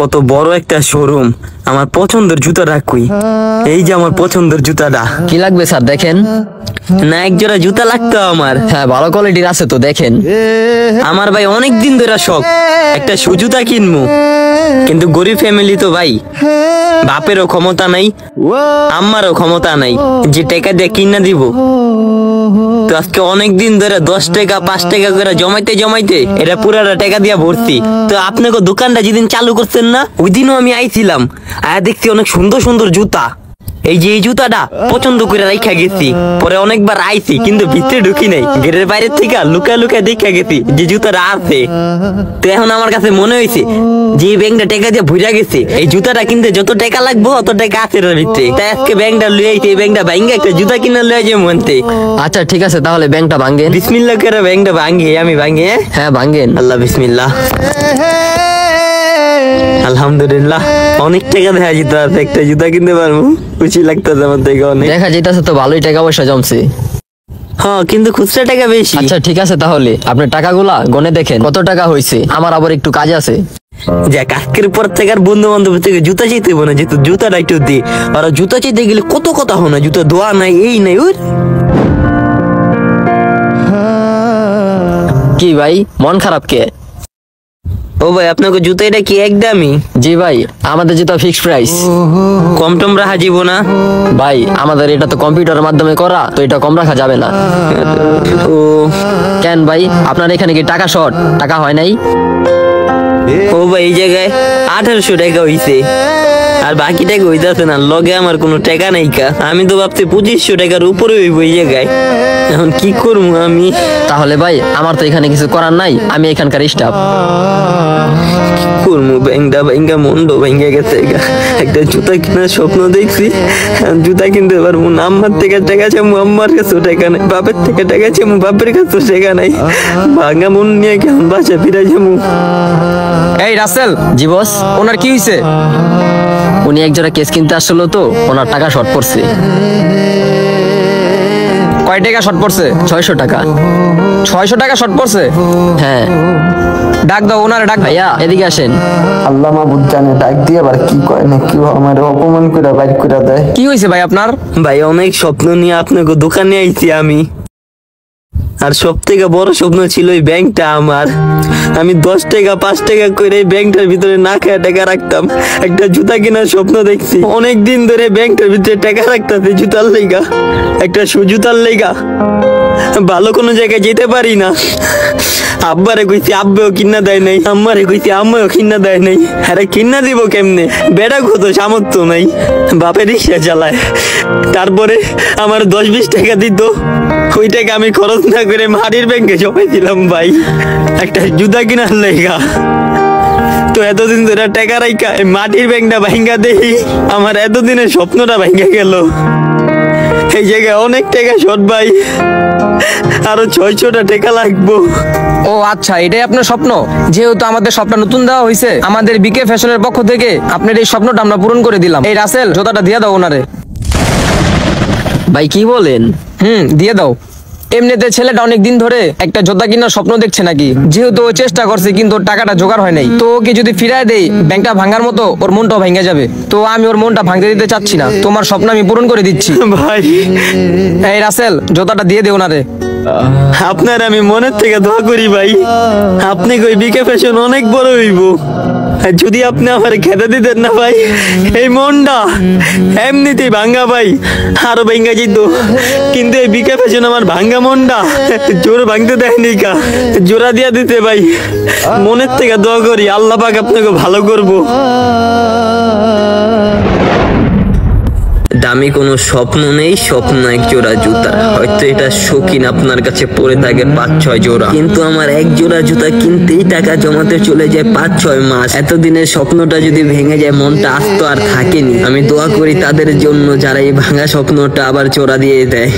কত বড় একটা শোরুম। আমার পছন্দের জুতাটা কই? এই যে আমার পছন্দের জুতাটা। কি লাগবে স্যার দেখেন? না, এক জোড়া জুতা লাগতো আমার। হ্যাঁ ভালো কোয়ালিটির আছে তো দেখেন। আমার ভাই অনেক দিন ধরে শখ একটা সুজুতা কিনবো, কিন্তু গরিব ফ্যামিলি তো ভাই, বাপেরও ক্ষমতা নাই, আমারও ক্ষমতা নাই যে টাকা দিয়ে কিনা দিব। তো আজকে অনেক দিন ধরে 10 টাকা 5 টাকা করে জমাইতে জমাইতে এটা পুরাটা টাকা দিয়া ভর্তি। তো আপনাকে দোকানটা যেদিন চালু করছেন না, ওই দিনও আমি আইছিলাম, আর দেখছি অনেক সুন্দর সুন্দর জুতা। এই যে এই জুতাটা পছন্দ করে রাখা গেছি, পরে অনেকবার আইছি কিন্তু ভিতরে ঢুকি নাই, গেটের বাইরে থেকে লুকা লুকা দেখা গেছি যে জুতাটা আছে। তো এখন আমার কাছে মনে হয়েছে যে এই ব্যাংকটা টাকা দিয়ে ভুইরা গেছে, এই জুতাটা কিনতে যত টাকা লাগবো অত টাকা আছে এর ভিতরে। তাই আজকে ব্যাংকটা লুয়ে আইছি, এই ব্যাংকটা ভাঙ্গে একটা জুতা কিনা লুয়ে যে মনতে। আচ্ছা ঠিক আছে, তাহলে ব্যাংকটা ভাঙ্গেন। বিসমিল্লাহ করে ব্যাংকটা ভাঙ্গে, আমি ভাঙ্গে। হ্যাঁ ভাঙ্গেন। আল্লাহ বিসমিল্লাহ। আলহামদুলিল্লাহ, অনেক টাকা দেখা যেতে আছে, একটা জুতা কিনতে পারবো, খুশি লাগতেছে আমার থেকে অনেক। দেখা যেতেছে তো ভালোই টাকা পয়সা জমছে। হ্যাঁ, কিন্তু খুচরা টাকা বেশি। আচ্ছা ঠিক আছে, তাহলে আপনি টাকাগুলা গনে দেখেন কত টাকা হয়েছে, আমার আবার একটু কাজ আছে। যাক, আজকের পর থেকে আর বন্ধু বান্ধব থেকে জুতা চাইতে হবো না, যেহেতু জুতাটা একটু দি। আর জুতা চাইতে গেলে কত কথা হয় না, জুতা ধোয়া নাই, এই নাই ওই। কি ভাই মন খারাপ কে? ও ভাই, আপনাকে জুতা এটা কি একদমই? জি ভাই, আমাদের যেটা ফিক্সড প্রাইস, কম টম রাখা যাব না ভাই। আমাদের এটা তো কম্পিউটারের মাধ্যমে করা, তো এটা কম রাখা যাবে না। ও কেন ভাই, আপনার এখানে কি টাকা শর্ট? টাকা হয় নাই? ও ভাই, এই জায়গায় 1800 টাকা হইছে, আর বাকি টাকা হইতাছে না, লগে আমার কোনো টাকা নাই কা। আমি তো ভাবছি 2500 টাকার উপরে হইব এই জায়গায়। এখন কি করবো আমি? তাহলে ভাই আমার তো এখানে কিছু করার নাই, আমি এখানকার স্টাফ। করবো, ব্যাংকটা ব্যাংকা মন্ডো ভেঙে গেছে। একটা জুতা কেনার স্বপ্ন দেখছি, জুতা কিনতে পারবো না। আমার থেকে টাকা চামু, আমার কাছেও টাকা নাই। বাপের থেকে টাকা চামু, বাপের কাছেও টাকা নাই। ভাঙা মন নিয়ে কেমন বাসা ফিরে যাবো? এই রাসেল, জি বস। ওনার কি হয়েছে? উনি একজোড়া কেস কিনতে আসলো, তো ওনার টাকা শর্ট পড়ছে। কয় টাকা শর্ট পড়ছে? 600 টাকা। 600 টাকা শর্ট পড়ছে? হ্যাঁ। ডাক দাও ওনারে, ডাক। ভাইয়া এদিকে আসেন। আল্লাহ মাহবুব জানে ডাক দিয়ে আবার কি কয় না কি, আমার অপমান করে বাইর করে দেয়। কি হয়েছে ভাই আপনার? ভাই, অনেক স্বপ্ন নিয়ে আপনাকে দোকানে আইছি আমি, আর সব থেকে বড় স্বপ্ন ছিল এই ব্যাংকটা আমার। আমি 10 টাকা 5 টাকা করে এই ব্যাংকটার ভিতরে না খেয়ে টাকা রাখতাম। একটা জুতা কেনার স্বপ্ন দেখছি, অনেক দিন ধরে ব্যাংকটার ভিতরে টাকা রাখতাম জুতার লেগা, একটা সুজুতার লেগা। ভালো কোনো জায়গায় যেতে পারি না। আব্বারে কইছি, আব্বাও কিনা দেয় নাই। আম্মারে কইছি, আম্মাও কিনা দেয় নাই। আরে কিনা দিব কেমনে? বেড়া কত সামর্থ্য নাই, বাপের রিক্সা চালায়। তারপরে আমার 10-20 টাকা দিত, ওই টাকা আমি খরচ না করে মাটির ব্যাংকে জমাই দিলাম ভাই, একটা জুতা কেনার লেগা। তো এতদিন ধরে টাকা রাখা মাটির ব্যাংকটা ভাঙ্গা দেই, আমার এতদিনের স্বপ্নটা ভাঙ্গা গেল। এই জায়গায় অনেক টাকা শর্ট ভাই, আরো 600 টাকা লাগবো। ও আচ্ছা, এটাই আপনার স্বপ্ন? যেহেতু আমাদের স্বপ্ন নতুন দেওয়া হয়েছে আমাদের বিকে ফ্যাশনের পক্ষ থেকে, আপনার এই স্বপ্নটা আমরা পূরণ করে দিলাম। এই রাসেল, জুতাটা দিয়ে দাও ওনারে। ভাই কি বলেন? দিয়ে দাও। এমনিতে ছেলেটা অনেক দিন ধরে একটা জুতা কেনার স্বপ্ন দেখছে নাকি, যেহেতু ও চেষ্টা করছে কিন্তু ওর টাকাটা জোগাড় হয় নাই। তো ওকে যদি ফিরায় দেই, ব্যাংকটা ভাঙার মতো ওর মনটাও ভেঙে যাবে। তো আমি ওর মনটা ভাঙতে দিতে চাচ্ছি না, তোমার স্বপ্ন আমি পূরণ করে দিচ্ছি। ভাই, এই রাসেল, জুতাটা দিয়ে দে ওনারে। আপনার আমি মনের থেকে দোয়া করি ভাই, আপনি কই বিকে ফ্যাশন অনেক বড় হইব। যদি আপনি আমার খেতে দিতেন না ভাই, এই মনটা এমনিতেই ভাঙ্গা ভাই, আরো ভাঙ্গা যেত। কিন্তু এই বিকে ফ্যাশন আমার ভাঙ্গা মনটা জোর ভাঙতে দেয়নি কা, জোড়া দিয়া দিতে ভাই। মনের থেকে দোয়া করি, আল্লাহ পাক আপনাকে ভালো করবো। দামি কোনো স্বপ্ন নেই, স্বপ্ন এক জোড়া জুতা। হয়তো এটা শৌখিন আপনার কাছে পড়ে থাকে 5-6 জোড়া, কিন্তু আমার এক জোড়া জুতা কিনতেই টাকা জমাতে চলে যায় 5-6 মাস। এতদিনের স্বপ্নটা যদি ভেঙে যায়, মনটা আস্ত আর থাকেনি। আমি দোয়া করি তাদের জন্য যারা এই ভাঙা স্বপ্নটা আবার জোড়া দিয়ে দেয়।